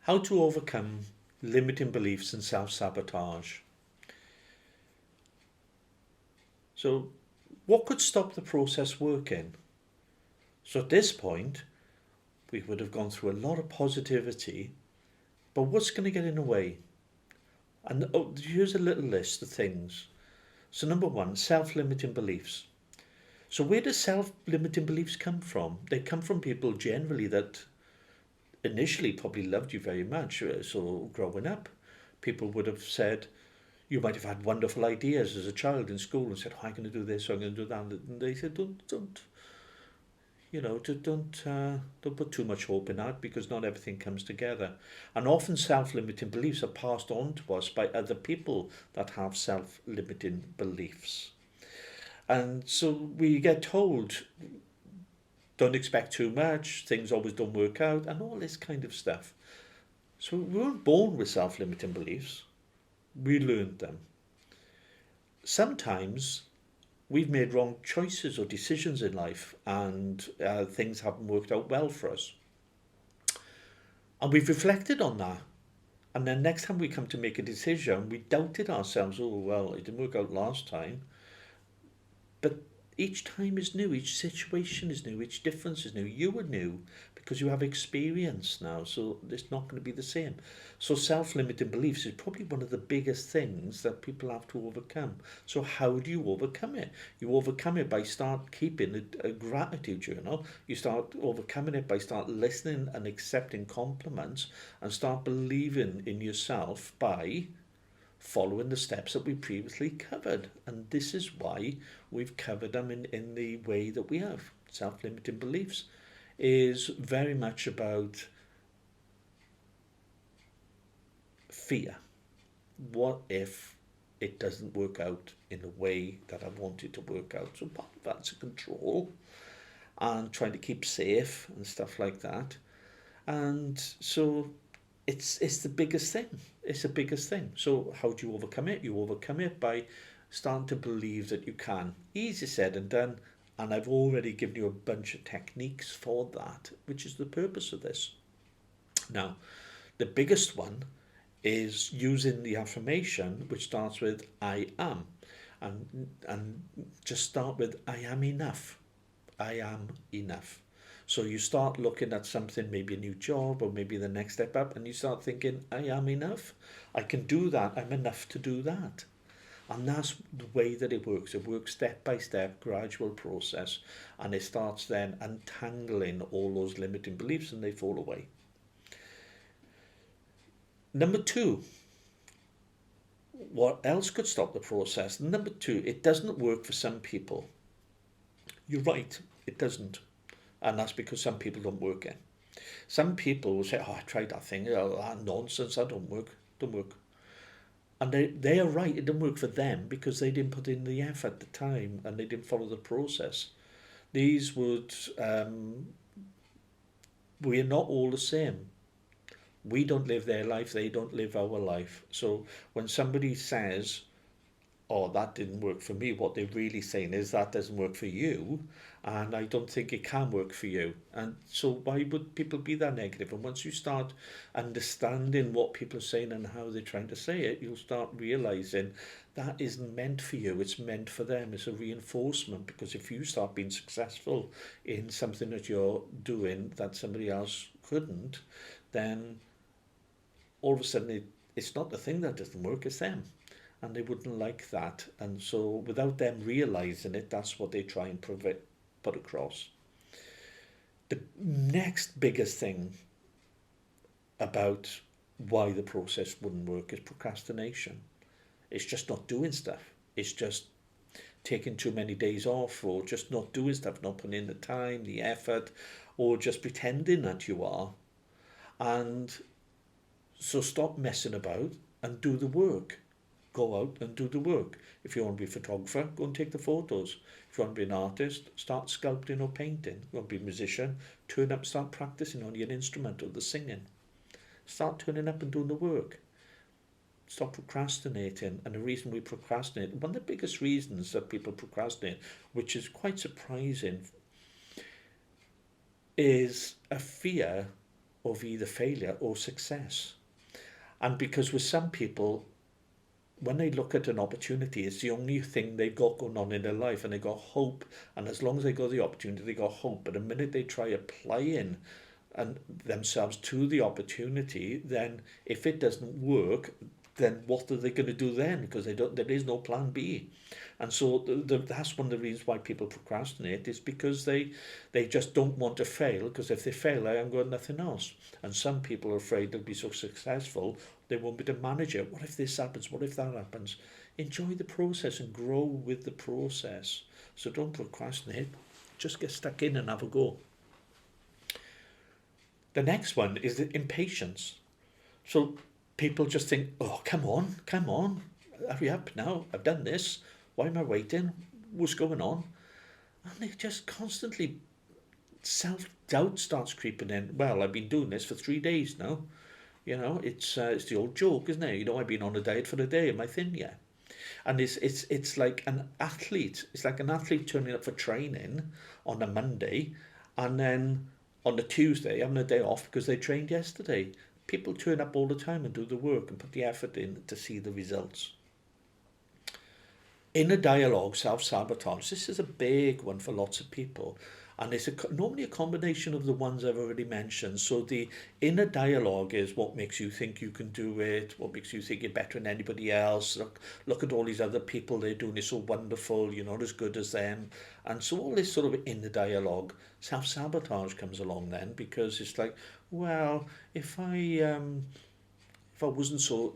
How to overcome limiting beliefs and self-sabotage. So, what could stop the process working? So at this point, we would have gone through a lot of positivity, but what's going to get in the way? And here's a little list of things. So number one, self-limiting beliefs. So where do self-limiting beliefs come from? They come from people generally that initially probably loved you very much. So growing up, people would have said, you might have had wonderful ideas as a child in school and said, oh, I'm going to do this, or I'm going to do that. And they said, don't, don't put too much hope in that because not everything comes together. And often self-limiting beliefs are passed on to us by other people that have self-limiting beliefs. And so we get told, don't expect too much, things always don't work out, and all this kind of stuff. So we weren't born with self-limiting beliefs. We learned them. Sometimes we've made wrong choices or decisions in life and things haven't worked out well for us. And we've reflected on that. And then next time we come to make a decision, we doubted ourselves. Oh, well, it didn't work out last time. But each time is new, each situation is new, each difference is new. You are new because you have experience now, so it's not going to be the same. So self-limiting beliefs is probably one of the biggest things that people have to overcome. So how do you overcome it? You overcome it by start keeping a gratitude journal. You start overcoming it by start listening and accepting compliments and start believing in yourself by following the steps that we previously covered. And this is why we've covered them in the way that we have. Self-limiting beliefs is very much about fear. What if it doesn't work out in the way that I want it to work out? So part of that's a control and trying to keep safe and stuff like that. And so it's the biggest thing. It's the biggest thing. So how do you overcome it? You overcome it by starting to believe that you can. Easier said than done. And I've already given you a bunch of techniques for that, which is the purpose of this. Now, the biggest one is using the affirmation, which starts with I am. And just start with I am enough. I am enough. So you start looking at something, maybe a new job or maybe the next step up, and you start thinking, I am enough. I can do that. I'm enough to do that. And that's the way that it works. It works step by step, gradual process, and it starts then untangling all those limiting beliefs and they fall away. Number two, what else could stop the process? Number two, it doesn't work for some people. You're right, it doesn't. And that's because some people don't work in. Some people will say, oh, I tried that thing, that nonsense, that don't work, don't work. And they are right, it didn't work for them because they didn't put in the effort at the time and they didn't follow the process. These would, we are not all the same. We don't live their life, they don't live our life. So when somebody says, oh, that didn't work for me, what they're really saying is that doesn't work for you, and I don't think it can work for you. And so why would people be that negative? And once you start understanding what people are saying and how they're trying to say it, you'll start realizing that isn't meant for you, it's meant for them. It's a reinforcement, because if you start being successful in something that you're doing that somebody else couldn't, then all of a sudden it's not the thing that doesn't work, it's them. And they wouldn't like that. And so without them realizing it, that's what they try and put across. The next biggest thing about why the process wouldn't work is procrastination. It's just not doing stuff. It's just taking too many days off, or just not doing stuff, not putting in the time, the effort, or just pretending that you are. And so stop messing about and do the work. Go out and do the work. If you want to be a photographer, go and take the photos. If you want to be an artist, start sculpting or painting. If you want to be a musician, turn up, start practicing on your instrument or the singing. Start turning up and doing the work. Stop procrastinating. And the reason we procrastinate, one of the biggest reasons that people procrastinate, which is quite surprising, is a fear of either failure or success. And because with some people, when they look at an opportunity, it's the only thing they've got going on in their life, and they got hope. And as long as they got the opportunity, they got hope. But the minute they try applying and themselves to the opportunity, then if it doesn't work, then what are they going to do then? Because they don't. There is no plan B, and so that's one of the reasons why people procrastinate. Is because they just don't want to fail. Because if they fail, they haven't got nothing else. And some people are afraid they'll be so successful they won't be able to manage it. What if this happens? What if that happens? Enjoy the process and grow with the process. So don't procrastinate. Just get stuck in and have a go. The next one is the impatience. So people just think, oh, come on, hurry up now. I've done this. Why am I waiting? What's going on? And they just constantly, self-doubt starts creeping in. Well, I've been doing this for 3 days now. It's the old joke, isn't it? I've been on a diet for a day. Am I thin yet? And it's like an athlete. It's like an athlete turning up for training on a Monday, and then on the Tuesday having a day off because they trained yesterday. People turn up all the time and do the work and put the effort in to see the results. Inner dialogue, self-sabotage. This is a big one for lots of people. And it's normally a combination of the ones I've already mentioned. So the inner dialogue is what makes you think you can do it, what makes you think you're better than anybody else. Look at all these other people, they're doing it so wonderful, you're not as good as them. And so all this sort of inner dialogue, self-sabotage comes along then, because it's like, well, if I wasn't so,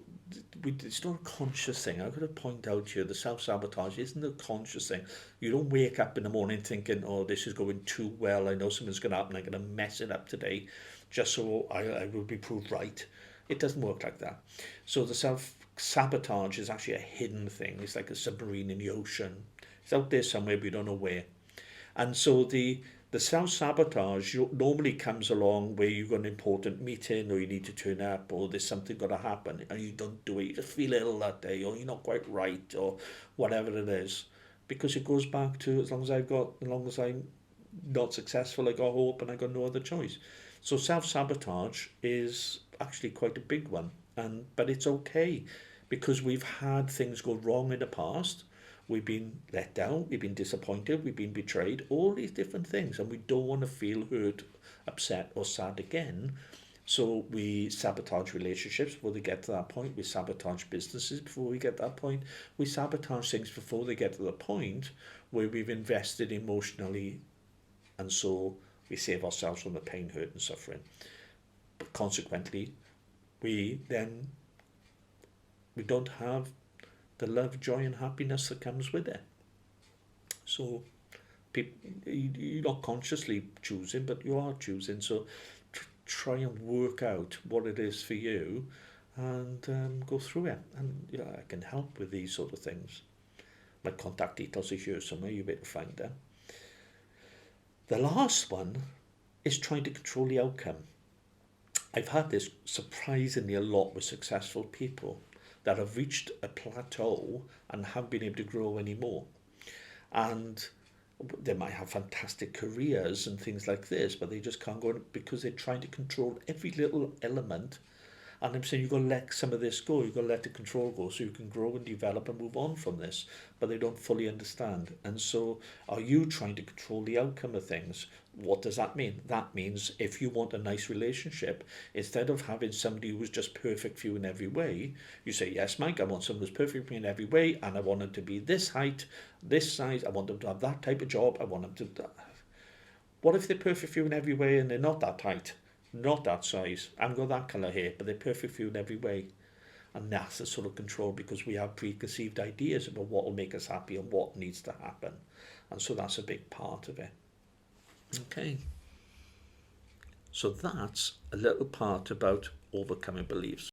it's not a conscious thing. I've got to point out here, the self-sabotage isn't a conscious thing. You don't wake up in the morning thinking, oh, this is going too well. I know something's going to happen. I'm going to mess it up today just so I will be proved right. It doesn't work like that. So the self-sabotage is actually a hidden thing. It's like a submarine in the ocean. It's out there somewhere, but we don't know where. And so the self-sabotage normally comes along where you've got an important meeting, or you need to turn up, or there's something got to happen and you don't do it. You just feel ill that day, or you're not quite right, or whatever it is. Because it goes back to, as long as I'm not successful, I got hope and I got no other choice. So self-sabotage is actually quite a big one, but it's okay, because we've had things go wrong in the past. We've been let down, we've been disappointed, we've been betrayed, all these different things, and we don't want to feel hurt, upset, or sad again. So we sabotage relationships before they get to that point. We sabotage businesses before we get to that point. We sabotage things before they get to the point where we've invested emotionally, and so we save ourselves from the pain, hurt, and suffering. But consequently, we don't have the love, joy, and happiness that comes with it. So you're not consciously choosing, but you are choosing. So try and work out what it is for you, and go through it. And I can help with these sort of things. My contact details are here somewhere. You'll be able to find them. The last one is trying to control the outcome. I've had this surprisingly a lot with successful people that have reached a plateau and haven't been able to grow anymore. And they might have fantastic careers and things like this, but they just can't go because they're trying to control every little element. And I'm saying you've got to let some of this go. You've got to let the control go so you can grow and develop and move on from this. But they don't fully understand. And so are you trying to control the outcome of things? What does that mean? That means if you want a nice relationship, instead of having somebody who's just perfect for you in every way, you say, yes, Mike, I want someone who's perfect for me in every way, and I want them to be this height, this size, I want them to have that type of job, I want them to... What if they're perfect for you in every way and they're not that height, not that size, I haven't got that colour hair, but they're perfect for you in every way? And that's the sort of control, because we have preconceived ideas about what will make us happy and what needs to happen. And so that's a big part of it. Okay, so that's a little part about overcoming beliefs.